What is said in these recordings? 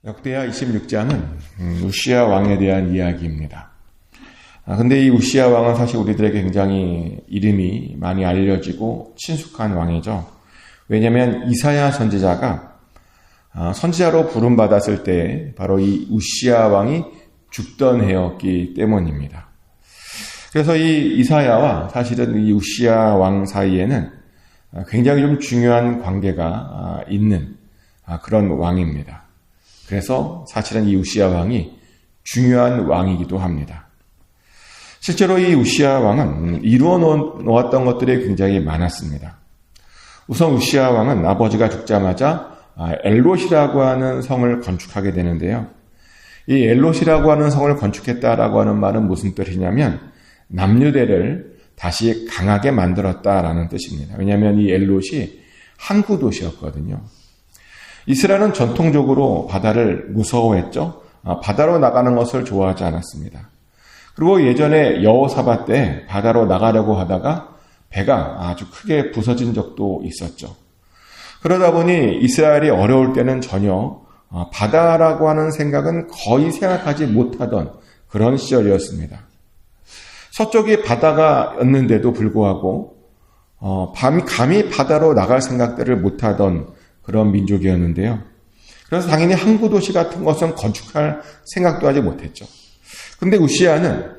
역대하 26장은 우시야 왕에 대한 이야기입니다. 근데 이 우시야 왕은 사실 우리들에게 굉장히 이름이 많이 알려지고 친숙한 왕이죠. 왜냐하면 이사야 선지자가 선지자로 부름받았을 때 바로 이 우시야 왕이 죽던 해였기 때문입니다. 그래서 이 이사야와 사실은 이 우시야 왕 사이에는 굉장히 좀 중요한 관계가 있는 그런 왕입니다. 그래서 사실은 이 우시야 왕이 중요한 왕이기도 합니다. 실제로 이 우시야 왕은 이루어 놓았던 것들이 굉장히 많았습니다. 우선 우시야 왕은 아버지가 죽자마자 엘롯이라고 하는 성을 건축하게 되는데요. 이 엘롯이라고 하는 성을 건축했다라고 하는 말은 무슨 뜻이냐면 남유대를 다시 강하게 만들었다라는 뜻입니다. 왜냐하면 이 엘롯이 항구 도시였거든요. 이스라엘은 전통적으로 바다를 무서워했죠. 바다로 나가는 것을 좋아하지 않았습니다. 그리고 예전에 여호사밧 때 바다로 나가려고 하다가 배가 아주 크게 부서진 적도 있었죠. 그러다 보니 이스라엘이 어려울 때는 전혀 바다라고 하는 생각은 거의 생각하지 못하던 그런 시절이었습니다. 서쪽이 바다가였는데도 불구하고 감히 바다로 나갈 생각들을 못하던 그런 민족이었는데요. 그래서 당연히 항구 도시 같은 것은 건축할 생각도 하지 못했죠. 근데 우시야는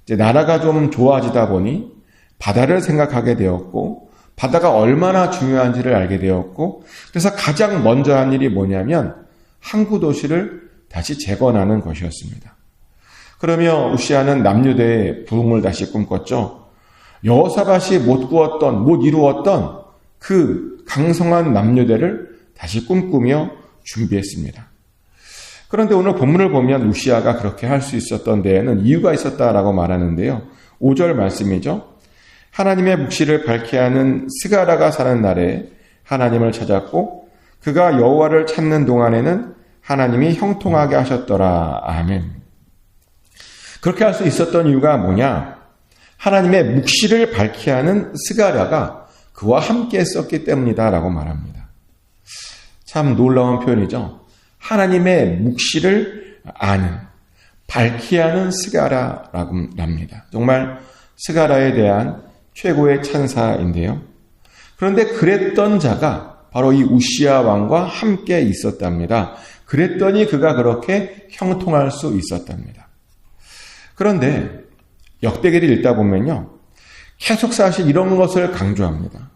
이제 나라가 좀 좋아지다 보니 바다를 생각하게 되었고 바다가 얼마나 중요한지를 알게 되었고 그래서 가장 먼저 한 일이 뭐냐면 항구 도시를 다시 재건하는 것이었습니다. 그러며 우시야는 남유대의 부흥을 다시 꿈꿨죠. 여호사밧이 못 이루었던 그 강성한 남유대를 다시 꿈꾸며 준비했습니다. 그런데 오늘 본문을 보면 우시야가 그렇게 할 수 있었던 데에는 이유가 있었다라고 말하는데요. 5절 말씀이죠. 하나님의 묵시를 밝게 하는 스가랴가 사는 날에 하나님을 찾았고 그가 여호와를 찾는 동안에는 하나님이 형통하게 하셨더라. 아멘. 그렇게 할 수 있었던 이유가 뭐냐? 하나님의 묵시를 밝게 하는 스가랴가 그와 함께 했었기 때문이다라고 말합니다. 참 놀라운 표현이죠. 하나님의 묵시를 아는, 밝게 하는 스가랴라고 합니다. 정말 스가랴에 대한 최고의 찬사인데요. 그런데 그랬던 자가 바로 이 우시야 왕과 함께 있었답니다. 그랬더니 그가 그렇게 형통할 수 있었답니다. 그런데 역대기를 읽다 보면요. 계속 사실 이런 것을 강조합니다.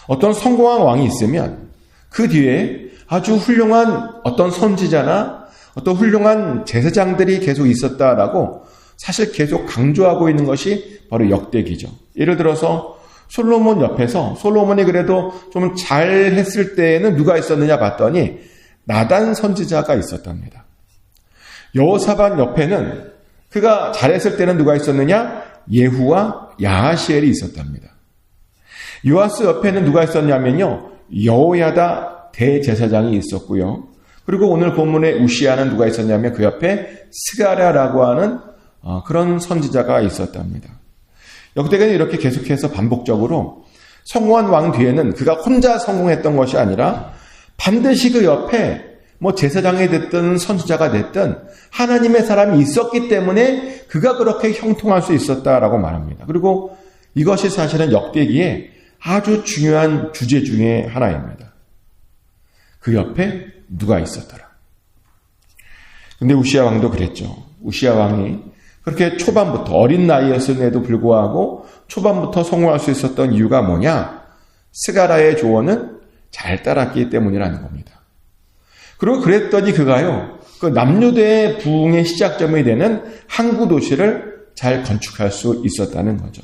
어떤 성공한 왕이 있으면 그 뒤에 아주 훌륭한 어떤 선지자나 어떤 훌륭한 제사장들이 계속 있었다라고 사실 계속 강조하고 있는 것이 바로 역대기죠. 예를 들어서 솔로몬 옆에서 솔로몬이 그래도 좀 잘했을 때에는 누가 있었느냐 봤더니 나단 선지자가 있었답니다. 여호사밧 옆에는 그가 잘했을 때는 누가 있었느냐? 예후와 야하시엘이 있었답니다. 요아스 옆에는 누가 있었냐면요. 여호야다 대제사장이 있었고요. 그리고 오늘 본문에 우시야는 누가 있었냐면 그 옆에 스가랴라고 하는 그런 선지자가 있었답니다. 역대기는 이렇게 계속해서 반복적으로 성공한 왕 뒤에는 그가 혼자 성공했던 것이 아니라 반드시 그 옆에 제사장이 됐든 선지자가 됐든 하나님의 사람이 있었기 때문에 그가 그렇게 형통할 수 있었다라고 말합니다. 그리고 이것이 사실은 역대기의 아주 중요한 주제 중에 하나입니다. 그 옆에 누가 있었더라. 근데 우시야 왕도 그랬죠. 우시야 왕이 그렇게 초반부터 어린 나이였음에도 불구하고 초반부터 성공할 수 있었던 이유가 뭐냐? 스가랴의 조언은 잘 따랐기 때문이라는 겁니다. 그리고 그랬더니 그가요, 그 남유대의 부흥의 시작점이 되는 항구 도시를 잘 건축할 수 있었다는 거죠.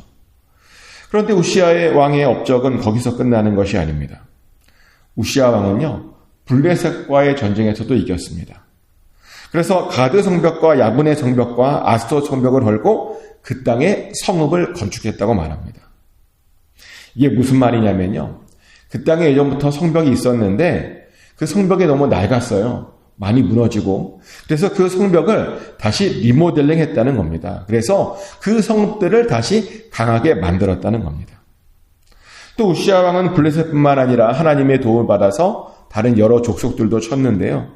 그런데 우시야의 왕의 업적은 거기서 끝나는 것이 아닙니다. 우시야 왕은요, 블레셋과의 전쟁에서도 이겼습니다. 그래서 가드 성벽과 야분의 성벽과 아스토 성벽을 헐고 그 땅에 성읍을 건축했다고 말합니다. 이게 무슨 말이냐면요, 그 땅에 예전부터 성벽이 있었는데 그 성벽이 너무 낡았어요. 많이 무너지고. 그래서 그 성벽을 다시 리모델링 했다는 겁니다. 그래서 그 성읍들을 다시 강하게 만들었다는 겁니다. 또 우시야 왕은 블레셋뿐만 아니라 하나님의 도움을 받아서 다른 여러 족속들도 쳤는데요.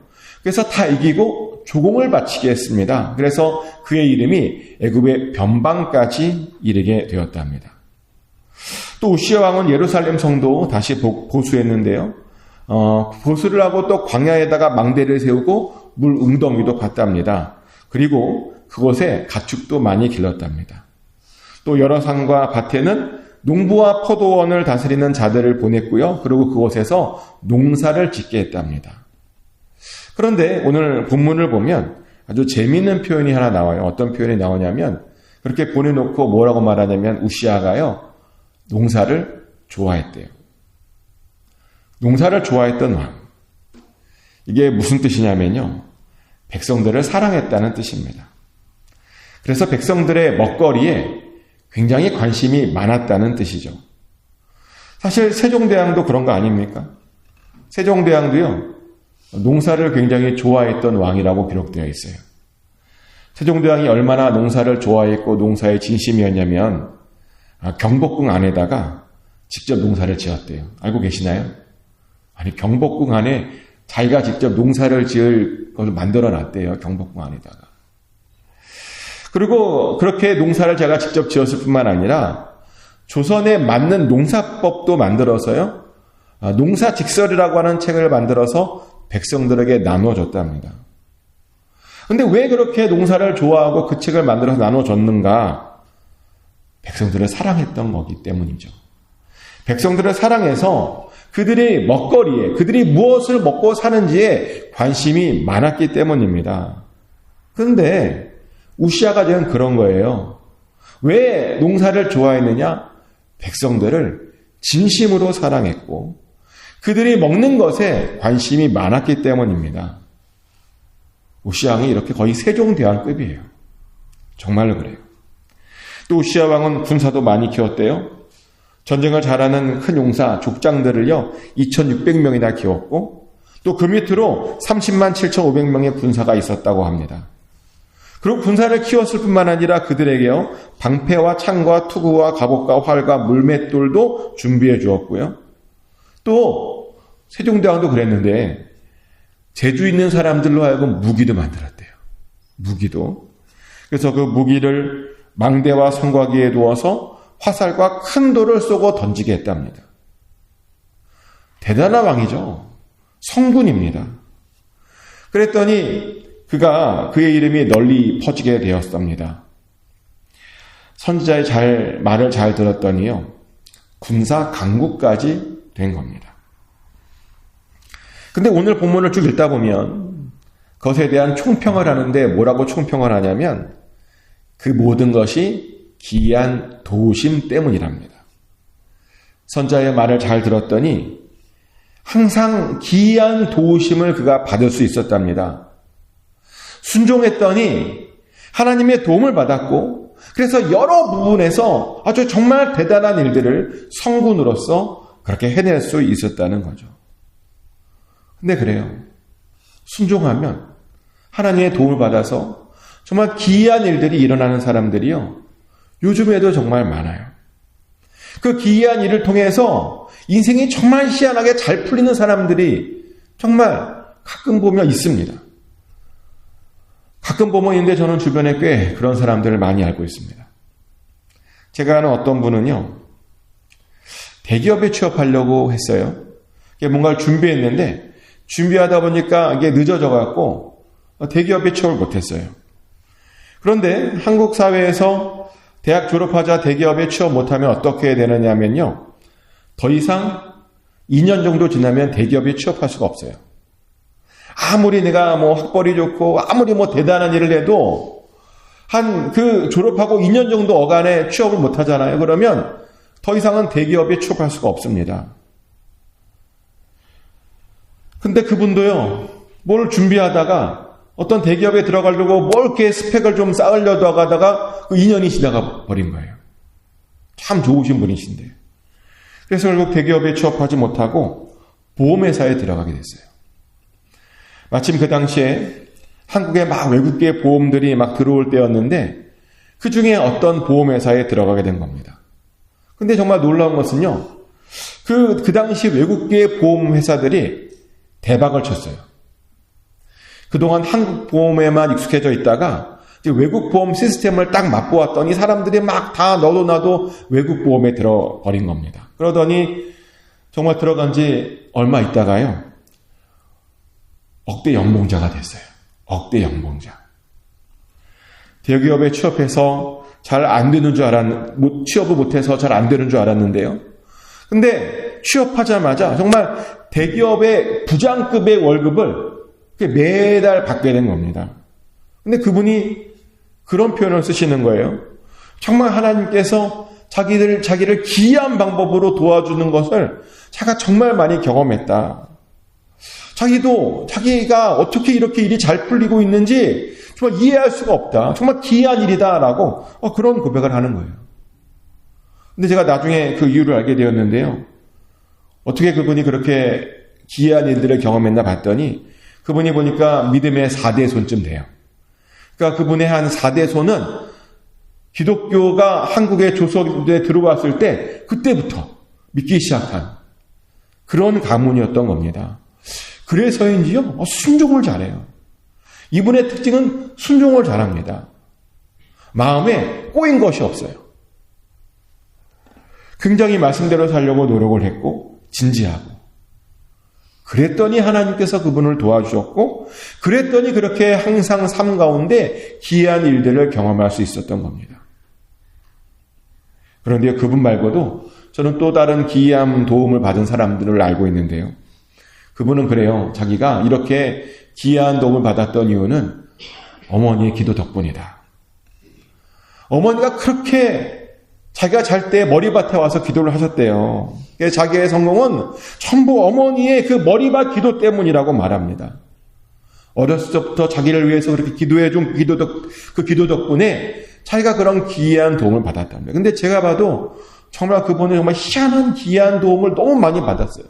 그래서 다 이기고 조공을 바치게 했습니다. 그래서 그의 이름이 애굽의 변방까지 이르게 되었답니다. 또 우시야 왕은 예루살렘 성도 다시 보수했는데요. 보수를 하고 또 광야에다가 망대를 세우고 물 웅덩이도 봤답니다. 그리고 그곳에 가축도 많이 길렀답니다. 또 여러 산과 밭에는 농부와 포도원을 다스리는 자들을 보냈고요. 그리고 그곳에서 농사를 짓게 했답니다. 그런데 오늘 본문을 보면 아주 재미있는 표현이 하나 나와요. 어떤 표현이 나오냐면 그렇게 보내놓고 뭐라고 말하냐면 우시야가요. 농사를 좋아했대요. 농사를 좋아했던 왕. 이게 무슨 뜻이냐면요. 백성들을 사랑했다는 뜻입니다. 그래서 백성들의 먹거리에 굉장히 관심이 많았다는 뜻이죠. 사실 세종대왕도 그런 거 아닙니까? 세종대왕도요. 농사를 굉장히 좋아했던 왕이라고 기록되어 있어요. 세종대왕이 얼마나 농사를 좋아했고 농사에 진심이었냐면 경복궁 안에다가 직접 농사를 지었대요. 알고 계시나요? 아니 경복궁 안에 자기가 직접 농사를 지을 것을 만들어 놨대요. 경복궁 안에다가. 그리고 그렇게 농사를 제가 직접 지었을 뿐만 아니라 조선에 맞는 농사법도 만들어서요. 농사직설이라고 하는 책을 만들어서 백성들에게 나눠줬답니다. 근데 왜 그렇게 농사를 좋아하고 그 책을 만들어서 나눠줬는가? 백성들을 사랑했던 거기 때문이죠. 백성들을 사랑해서 그들의 먹거리에, 그들이 무엇을 먹고 사는지에 관심이 많았기 때문입니다. 그런데 우시야가 지금 그런 거예요. 왜 농사를 좋아했느냐? 백성들을 진심으로 사랑했고 그들이 먹는 것에 관심이 많았기 때문입니다. 우시야 왕이 이렇게 거의 세종대왕급이에요. 정말로 그래요. 또 우시야 왕은 군사도 많이 키웠대요. 전쟁을 잘하는 큰 용사, 족장들을요 2600명이나 키웠고 또 그 밑으로 30만 7500명의 군사가 있었다고 합니다. 그리고 군사를 키웠을 뿐만 아니라 그들에게요 방패와 창과 투구와 갑옷과 활과 물맷돌도 준비해 주었고요. 또 세종대왕도 그랬는데 재주 있는 사람들로 하여금 무기도 만들었대요. 무기도. 그래서 그 무기를 망대와 성곽위에 두어서 화살과 큰 돌을 쏘고 던지게 했답니다. 대단한 왕이죠. 성군입니다. 그랬더니 그의 이름이 널리 퍼지게 되었습니다. 선지자의 말을 잘 들었더니요. 군사 강국까지 된 겁니다. 근데 오늘 본문을 쭉 읽다 보면 그것에 대한 총평을 하는데 뭐라고 총평을 하냐면 그 모든 것이 기이한 도우심 때문이랍니다. 선지자의 말을 잘 들었더니 항상 기이한 도우심을 그가 받을 수 있었답니다. 순종했더니 하나님의 도움을 받았고 그래서 여러 부분에서 아주 정말 대단한 일들을 성군으로서 그렇게 해낼 수 있었다는 거죠. 근데 그래요. 순종하면 하나님의 도움을 받아서 정말 기이한 일들이 일어나는 사람들이요. 요즘에도 정말 많아요. 그 기이한 일을 통해서 인생이 정말 희한하게 잘 풀리는 사람들이 정말 가끔 보면 있습니다. 가끔 보면 있는데 저는 주변에 꽤 그런 사람들을 많이 알고 있습니다. 제가 아는 어떤 분은요. 대기업에 취업하려고 했어요. 뭔가를 준비했는데 준비하다 보니까 이게 늦어져 갖고 대기업에 취업을 못했어요. 그런데 한국 사회에서 대학 졸업하자 대기업에 취업 못하면 어떻게 되느냐면요. 더 이상 2년 정도 지나면 대기업에 취업할 수가 없어요. 아무리 내가 학벌이 좋고 아무리 대단한 일을 해도 졸업하고 2년 정도 어간에 취업을 못 하잖아요. 그러면 더 이상은 대기업에 취업할 수가 없습니다. 근데 그분도요, 뭘 준비하다가 어떤 대기업에 들어가려고 뭘 이렇게 스펙을 좀 쌓으려고 하다가 그 2년이 지나가 버린 거예요. 참 좋으신 분이신데. 그래서 결국 대기업에 취업하지 못하고 보험회사에 들어가게 됐어요. 마침 그 당시에 한국에 막 외국계 보험들이 막 들어올 때였는데 그 중에 어떤 보험회사에 들어가게 된 겁니다. 근데 정말 놀라운 것은요. 그 당시 외국계 보험회사들이 대박을 쳤어요. 그동안 한국 보험에만 익숙해져 있다가 이제 외국 보험 시스템을 딱 맛보았더니 사람들이 막 다 너도 나도 외국 보험에 들어버린 겁니다. 그러더니 정말 들어간 지 얼마 있다가요, 억대 연봉자가 됐어요. 억대 연봉자. 대기업에 취업해서 잘 안 되는 줄 취업을 못해서 잘 안 되는 줄 알았는데요. 근데 취업하자마자 정말 대기업의 부장급의 월급을 매달 받게 된 겁니다. 근데 그분이 그런 표현을 쓰시는 거예요. 정말 하나님께서 자기를 기이한 방법으로 도와주는 것을 자기가 정말 많이 경험했다. 자기가 어떻게 이렇게 일이 잘 풀리고 있는지 정말 이해할 수가 없다. 정말 기이한 일이다라고 그런 고백을 하는 거예요. 근데 제가 나중에 그 이유를 알게 되었는데요. 어떻게 그분이 그렇게 기이한 일들을 경험했나 봤더니 그분이 보니까 믿음의 4대 손쯤 돼요. 그러니까 그분의 한 4대 손은 기독교가 한국의 조선에 들어왔을 때 그때부터 믿기 시작한 그런 가문이었던 겁니다. 그래서인지요, 순종을 잘해요. 이분의 특징은 순종을 잘합니다. 마음에 꼬인 것이 없어요. 굉장히 말씀대로 살려고 노력을 했고 진지하고, 그랬더니 하나님께서 그분을 도와주셨고, 그랬더니 그렇게 항상 삶 가운데 기이한 일들을 경험할 수 있었던 겁니다. 그런데 그분 말고도 저는 또 다른 기이한 도움을 받은 사람들을 알고 있는데요. 그분은 그래요. 자기가 이렇게 기이한 도움을 받았던 이유는 어머니의 기도 덕분이다. 어머니가 그렇게 자기가 잘 때 머리밭에 와서 기도를 하셨대요. 자기의 성공은 전부 어머니의 그 머리밭 기도 때문이라고 말합니다. 어렸을 때부터 자기를 위해서 그렇게 기도해준 그 기도 덕분에 자기가 그런 기이한 도움을 받았답니다. 근데 제가 봐도 정말 그분은 정말 희한한 기이한 도움을 너무 많이 받았어요.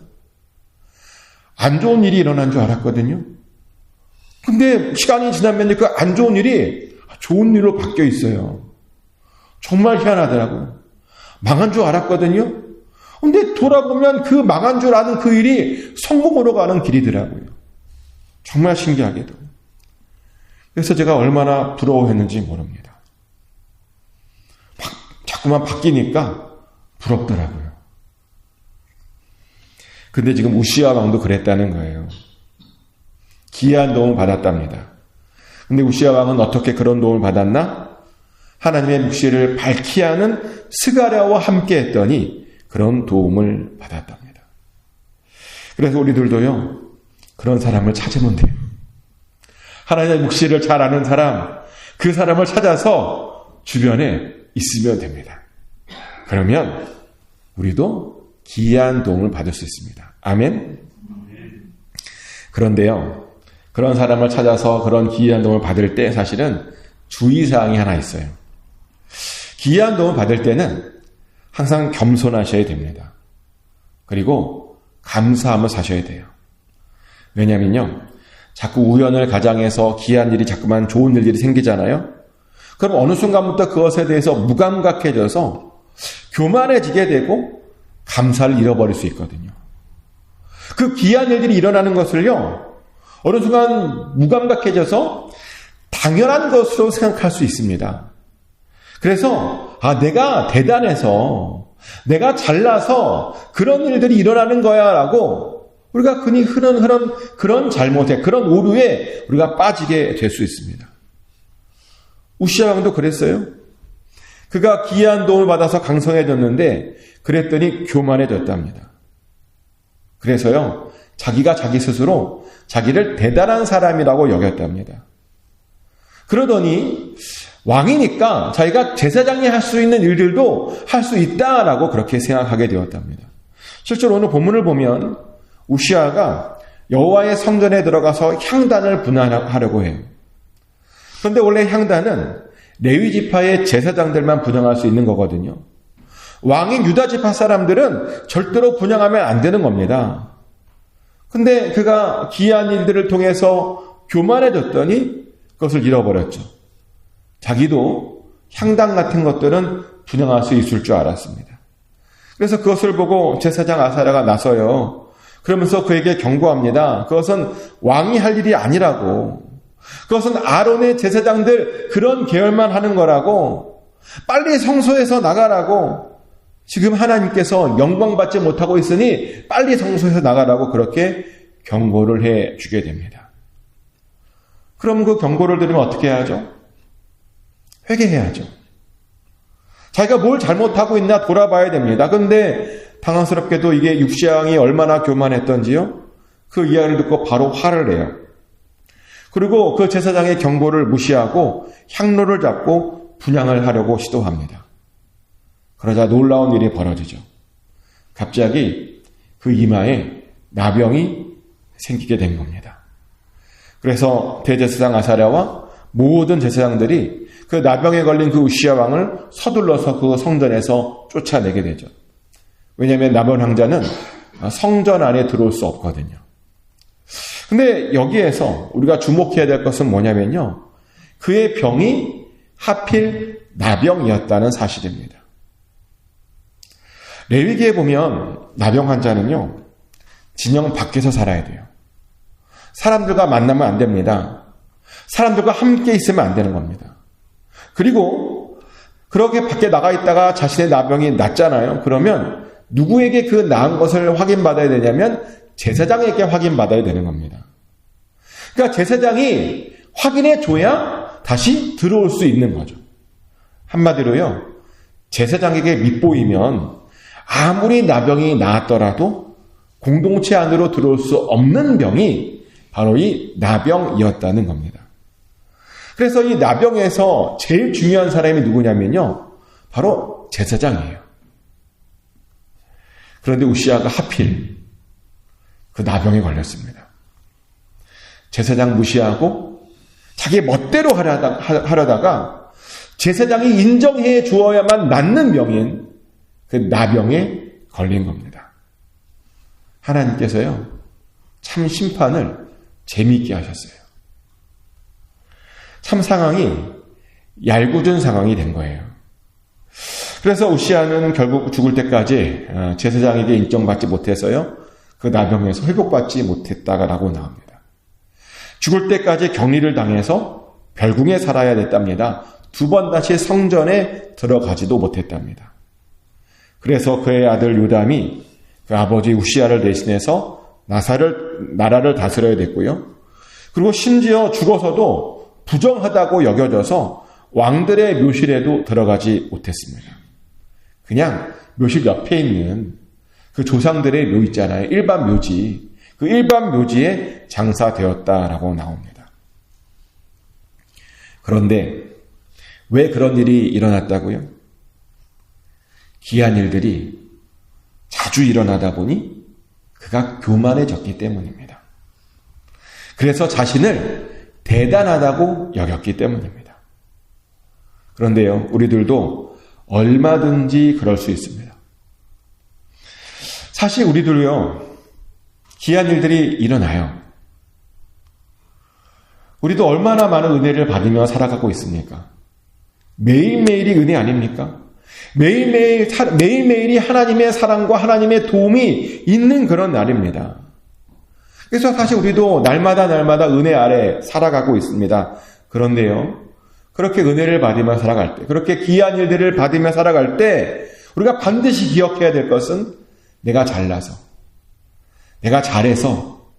안 좋은 일이 일어난 줄 알았거든요. 근데 시간이 지나면 그 안 좋은 일이 좋은 일로 바뀌어 있어요. 정말 희한하더라고요. 망한 줄 알았거든요. 근데 돌아보면 그 망한 줄 아는 그 일이 성공으로 가는 길이더라고요. 정말 신기하게도. 그래서 제가 얼마나 부러워했는지 모릅니다. 자꾸만 바뀌니까 부럽더라고요. 근데 지금 우시야 왕도 그랬다는 거예요. 기이한 도움을 받았답니다. 근데 우시야 왕은 어떻게 그런 도움을 받았나? 하나님의 묵시를 밝히 하는 스가랴와 함께 했더니 그런 도움을 받았답니다. 그래서 우리들도요, 그런 사람을 찾으면 돼요. 하나님의 묵시를 잘 아는 사람, 그 사람을 찾아서 주변에 있으면 됩니다. 그러면 우리도 기이한 도움을 받을 수 있습니다. 아멘? 그런데요, 그런 사람을 찾아서 그런 기이한 도움을 받을 때 사실은 주의사항이 하나 있어요. 기이한 도움을 받을 때는 항상 겸손하셔야 됩니다. 그리고 감사함을 사셔야 돼요. 왜냐면요, 자꾸 우연을 가장해서 기이한 일이 자꾸만 좋은 일들이 생기잖아요. 그럼 어느 순간부터 그것에 대해서 무감각해져서 교만해지게 되고 감사를 잃어버릴 수 있거든요. 그 기이한 일들이 일어나는 것을요, 어느 순간 무감각해져서 당연한 것으로 생각할 수 있습니다. 그래서 내가 대단해서, 내가 잘나서 그런 일들이 일어나는 거야 라고 우리가 흔히 흐르는 그런 잘못에, 그런 오류에 우리가 빠지게 될 수 있습니다. 우시야 왕도 그랬어요. 그가 기이한 도움을 받아서 강성해졌는데 그랬더니 교만해졌답니다. 그래서요, 자기가 자기 스스로 자기를 대단한 사람이라고 여겼답니다. 그러더니 왕이니까 자기가 제사장이 할 수 있는 일들도 할 수 있다라고 그렇게 생각하게 되었답니다. 실제로 오늘 본문을 보면 우시야가 여호와의 성전에 들어가서 향단을 분향하려고 해요. 그런데 원래 향단은 레위 지파의 제사장들만 분향할 수 있는 거거든요. 왕인 유다 지파 사람들은 절대로 분향하면 안 되는 겁니다. 근데 그가 기이한 일들을 통해서 교만해졌더니 그것을 잃어버렸죠. 자기도 향단 같은 것들은 분향할 수 있을 줄 알았습니다. 그래서 그것을 보고 제사장 아사랴가 나서요, 그러면서 그에게 경고합니다. 그것은 왕이 할 일이 아니라고. 그것은 아론의 제사장들 그런 계열만 하는 거라고, 빨리 성소에서 나가라고, 지금 하나님께서 영광 받지 못하고 있으니 빨리 성소에서 나가라고 그렇게 경고를 해 주게 됩니다. 그럼 그 경고를 들으면 어떻게 해야죠? 회개해야죠. 자기가 뭘 잘못하고 있나 돌아봐야 됩니다. 그런데 당황스럽게도 이게 욱시야 왕이 얼마나 교만했던지요, 그 이야기를 듣고 바로 화를 내요. 그리고 그 제사장의 경고를 무시하고 향로를 잡고 분향을 하려고 시도합니다. 그러자 놀라운 일이 벌어지죠. 갑자기 그 이마에 나병이 생기게 된 겁니다. 그래서 대제사장 아사랴와 모든 제사장들이 그 나병에 걸린 그 욱시야 왕을 서둘러서 그 성전에서 쫓아내게 되죠. 왜냐하면 나병 황자는 성전 안에 들어올 수 없거든요. 근데 여기에서 우리가 주목해야 될 것은 뭐냐면요, 그의 병이 하필 나병이었다는 사실입니다. 레위기에 보면 나병 환자는요, 진영 밖에서 살아야 돼요. 사람들과 만나면 안 됩니다. 사람들과 함께 있으면 안 되는 겁니다. 그리고 그렇게 밖에 나가 있다가 자신의 나병이 낫잖아요. 그러면 누구에게 그 나은 것을 확인받아야 되냐면 제사장에게 확인받아야 되는 겁니다. 그러니까 제사장이 확인해 줘야 다시 들어올 수 있는 거죠. 한마디로요, 제사장에게 밉보이면 아무리 나병이 나았더라도 공동체 안으로 들어올 수 없는 병이 바로 이 나병이었다는 겁니다. 그래서 이 나병에서 제일 중요한 사람이 누구냐면요, 바로 제사장이에요. 그런데 욱시야가 하필 그 나병에 걸렸습니다. 제사장 무시하고 자기 멋대로 하려다가 제사장이 인정해 주어야만 낫는 병인 그 나병에 걸린 겁니다. 하나님께서요, 참 심판을 재미있게 하셨어요. 참 상황이 얄궂은 상황이 된 거예요. 그래서 욱시야는 결국 죽을 때까지 제사장에게 인정받지 못해서요, 그 나병에서 회복받지 못했다라고 나옵니다. 죽을 때까지 격리를 당해서 별궁에 살아야 됐답니다. 2번 다시 성전에 들어가지도 못했답니다. 그래서 그의 아들 요담이 그 아버지 욱시야를 대신해서 나라를 다스려야 됐고요. 그리고 심지어 죽어서도 부정하다고 여겨져서 왕들의 묘실에도 들어가지 못했습니다. 그냥 묘실 옆에 있는 그 조상들의 묘 있잖아요. 일반 묘지. 그 일반 묘지에 장사되었다라고 나옵니다. 그런데 왜 그런 일이 일어났다고요? 기이한 일들이 자주 일어나다 보니 그가 교만해졌기 때문입니다. 그래서 자신을 대단하다고 여겼기 때문입니다. 그런데요, 우리들도 얼마든지 그럴 수 있습니다. 사실 우리들요, 기이한 일들이 일어나요. 우리도 얼마나 많은 은혜를 받으며 살아가고 있습니까? 매일매일이 은혜 아닙니까? 매일매일이 하나님의 사랑과 하나님의 도움이 있는 그런 날입니다. 그래서 사실 우리도 날마다 은혜 아래 살아가고 있습니다. 그런데요, 그렇게 은혜를 받으며 살아갈 때, 그렇게 귀한 일들을 받으며 살아갈 때 우리가 반드시 기억해야 될 것은 내가 잘나서, 내가 잘해서,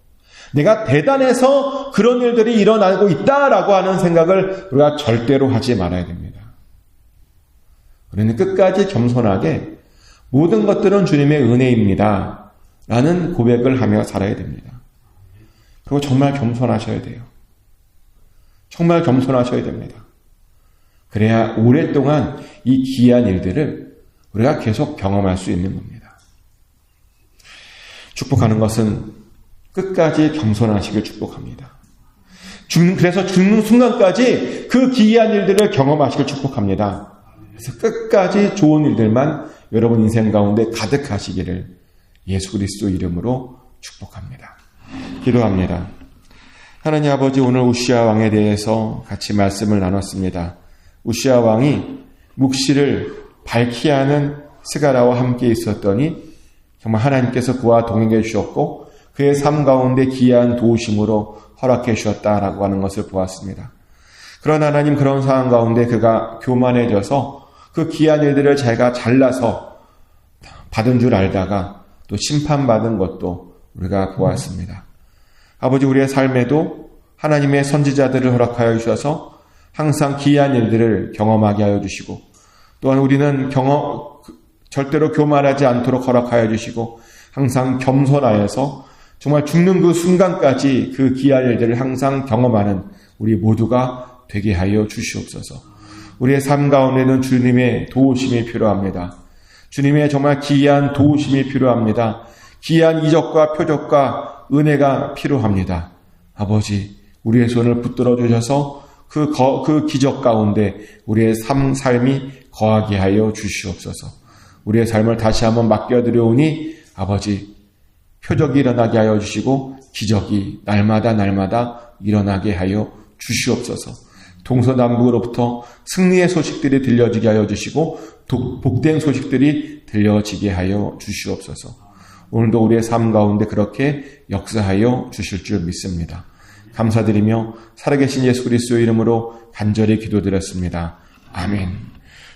내가 대단해서 그런 일들이 일어나고 있다라고 하는 생각을 우리가 절대로 하지 말아야 됩니다. 우리는 끝까지 겸손하게 모든 것들은 주님의 은혜입니다 라는 고백을 하며 살아야 됩니다. 그리고 정말 겸손하셔야 돼요. 정말 겸손하셔야 됩니다. 그래야 오랫동안 이 귀한 일들을 우리가 계속 경험할 수 있는 겁니다. 축복하는 것은 끝까지 겸손하시길 축복합니다. 그래서 죽는 순간까지 그 기이한 일들을 경험하시길 축복합니다. 그래서 끝까지 좋은 일들만 여러분 인생 가운데 가득하시기를 예수 그리스도 이름으로 축복합니다. 기도합니다. 하나님 아버지, 오늘 욱시야 왕에 대해서 같이 말씀을 나눴습니다. 욱시야 왕이 묵시를 밝히 하는 스가랴와 함께 있었더니 정말 하나님께서 그와 동행해 주셨고 그의 삶 가운데 기이한 도우심으로 허락해 주셨다라고 하는 것을 보았습니다. 그러나 하나님 그런 상황 가운데 그가 교만해져서 그 귀한 일들을 자기가 잘나서 받은 줄 알다가 또 심판받은 것도 우리가 보았습니다. 아버지, 우리의 삶에도 하나님의 선지자들을 허락하여 주셔서 항상 귀한 일들을 경험하게 하여 주시고, 또한 우리는 절대로 교만하지 않도록 허락하여 주시고, 항상 겸손하여서 정말 죽는 그 순간까지 그 귀한 일들을 항상 경험하는 우리 모두가 되게 하여 주시옵소서. 우리의 삶 가운데는 주님의 도우심이 필요합니다. 주님의 정말 귀한 도우심이 필요합니다. 귀한 이적과 표적과 은혜가 필요합니다. 아버지, 우리의 손을 붙들어 주셔서 그 기적 가운데 우리의 삶이 거하게 하여 주시옵소서. 우리의 삶을 다시 한번 맡겨드려오니 아버지, 표적이 일어나게 하여 주시고 기적이 날마다 일어나게 하여 주시옵소서. 동서남북으로부터 승리의 소식들이 들려지게 하여 주시고 복된 소식들이 들려지게 하여 주시옵소서. 오늘도 우리의 삶 가운데 그렇게 역사하여 주실 줄 믿습니다. 감사드리며 살아계신 예수 그리스도의 이름으로 간절히 기도드렸습니다. 아멘.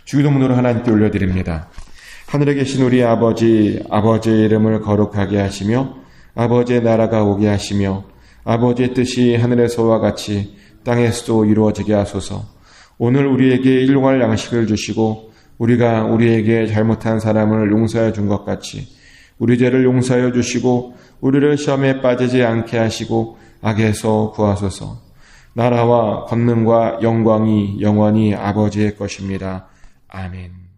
주기도문으로 하나님께 올려드립니다. 하늘에 계신 우리 아버지의 이름을 거룩하게 하시며 아버지의 나라가 오게 하시며 아버지의 뜻이 하늘에서와 같이 땅에서도 이루어지게 하소서. 오늘 우리에게 일용할 양식을 주시고 우리가 우리에게 잘못한 사람을 용서해 준 것 같이 우리 죄를 용서하여 주시고 우리를 시험에 빠지지 않게 하시고 악에서 구하소서. 나라와 권능과 영광이 영원히 아버지의 것입니다. 아멘.